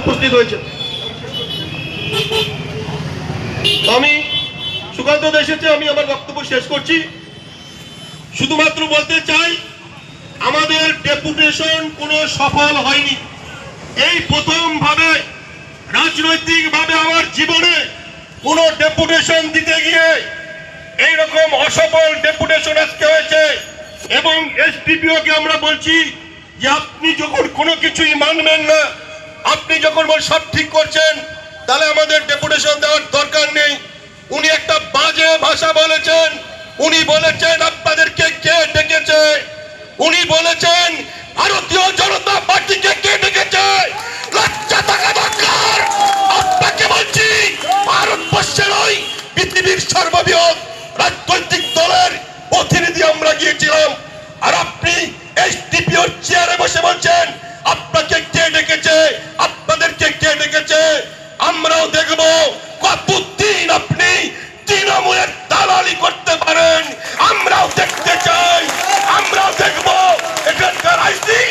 উপস্থিত হয়েছে। আমি সুকান্ত এসেছে, আমি আমার বক্তব্য শেষ করছি। শুধুমাত্র বলতে চাই, আমাদের ডেপুটেশন কোনো সফল হয়নি। এই প্রথম ভাবে রাজনৈতিক ভাবে আমার জীবনে কোনো ডেপুটেশন দিতে গিয়ে এইরকম অসফল ডেপুটেশন আজকে হয়েছে। এবং এসডিপিও কে আমরা বলছি যে আপনি যখন কোনো কিছুই মানবেন না, আপনি যখন সব ঠিক করছেন, তাহলে আমাদের ডেপুটেশন দেওয়ার দরকার নেই। উনি একটা বাজে ভাষা বলেছেন। উনি বলেছেন আপনাদেরকে কে ডেকেছে, উনি বলেছেন ভারতীয় জনতা পার্টিকে কে ডেকেছে। লজ্জা থাকা দরকার। আপনাকে বলছি, ভারতবর্ষের ওই পৃথিবীর সর্ববৃহৎ রাজনৈতিক দলের প্রতিনিধি আমরা গিয়েছিলাম, আর আপনি এসডিপিওর চেয়ারে বসে বলছেন আপনাকে কে ডেকেছে, আপনাদেরকে কে ডেকেছে। আমরাও দেখবো কতদিন আপনি তৃণমূলের দালালি করতে পারেন। আমরাও দেখতে চাই, আমরাও দেখবো এখানকার আইসি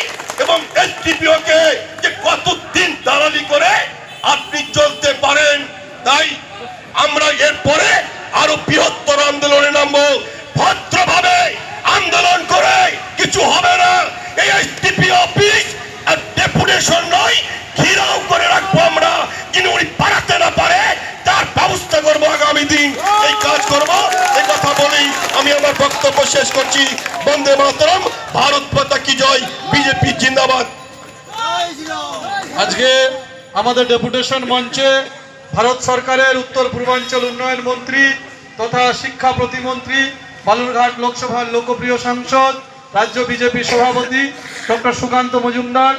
এবং এসডিপিও কে যে কতদিন দালালি করে আপনি চলতে পারেন। তাই আমরা এরপরে আরো বৃহত্তর আন্দোলনে নামবো। ভদ্রভাবে আন্দোলন করে কিছু হবে না। এই এসডিপি অফিস আর ডেপুটেশন নয়, ঘিরাও করে রাখবো আমরা। কিন্তু উনি পারাতে না পারে তার ব্যবস্থা করবো, আগামী দিন এই কাজ করবো। এই কথা বলেই আমি আমার বক্তব্য শেষ করছি। বন্দে মাতরম, ভারত মাতা কি জয়, বিজেপি জিন্দাবাদ। আজকে আমাদের ডেপুটেশন মঞ্চে ভারত সরকারের উত্তর পূর্বাঞ্চল উন্নয়ন মন্ত্রী তথা শিক্ষা প্রতিমন্ত্রী, বালুরঘাট লোকসভার লোকপ্রিয় সাংসদ, রাজ্য বিজেপি সভাপতি ডক্টর সুকান্ত মজুমদার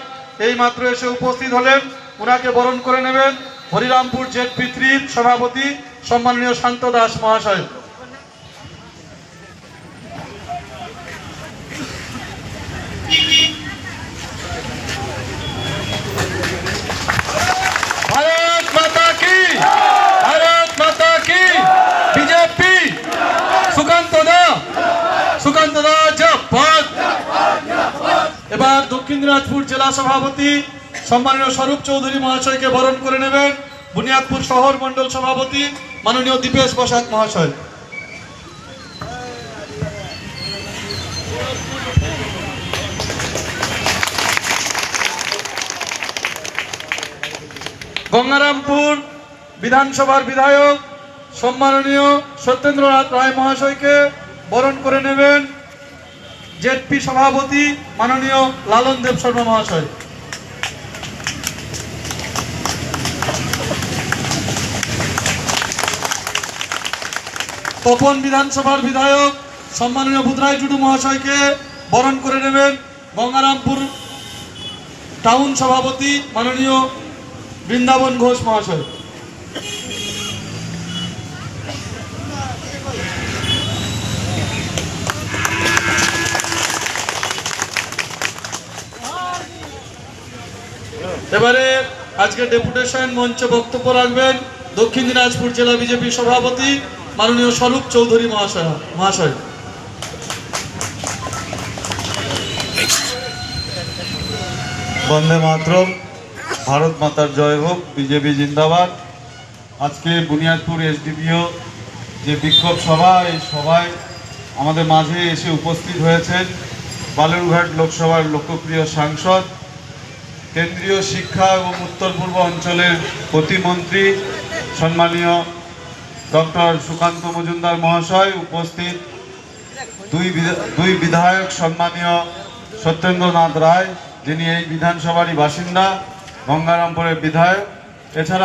এই মাত্র এসে উপস্থিত হলেন। ওনাকে বরণ করে নেবেন হরিরামপুর জেড-3 সভাপতি সম্মাননীয় শান্ত দাস মহাশয়। ভারত মাতা কি, ভারত মাতা কি, বিজেপি। সুকান্ত দা জয়পাত। এবার দক্ষিণ দিনাজপুর জেলা সভাপতি সম্মানীয় স্বরূপ চৌধুরী মহাশয়কে বরণ করে নেবেন বুনিয়াদপুর শহর মন্ডল সভাপতি মাননীয় দীপেশ বসাক মহাশয়। গঙ্গারামপুর বিধানসভার বিধায়ক সম্মাননীয় সত্যেন্দ্রনাথ রায় মহাশয়কে বরণ করে নেবেন জেডপি সভাপতি মাননীয় লালন দেব শর্মা মহাশয়। তপন বিধানসভার বিধায়ক সম্মাননীয় বুধরাই টুডু মহাশয়কে বরণ করে নেবেন গঙ্গারামপুর টাউন সভাপতি মাননীয় বৃন্দাবন ঘোষ মহাশয়। এবারে আজকে ডেপুটেশন মঞ্চে বক্তব্য রাখবেন দক্ষিণ দিনাজপুর জেলা বিজেপি সভাপতি মাননীয় স্বরূপ চৌধুরী মহাশয়। বন্দে মাতরম, ভারত মাতার জয় হোক, বিজেপি জিন্দাবাদ। আজকে বুনিয়াদপুর এসডিপিও যে বিক্ষোভ সভা, এই সভায় আমাদের মাঝে এসে উপস্থিত হয়েছেন বালুরঘাট লোকসভার লোকপ্রিয় সাংসদ, কেন্দ্রীয় শিক্ষা এবং উত্তর পূর্ব অঞ্চলের প্রতিমন্ত্রী সম্মানীয় ডক্টর সুকান্ত মজুমদার মহাশয়, উপস্থিত দুই বিধায়ক সম্মানীয় সত্যেন্দ্রনাথ রায় যিনি এই বিধানসভারই বাসিন্দা, গঙ্গারামপুরের বিধায়ক, এছাড়া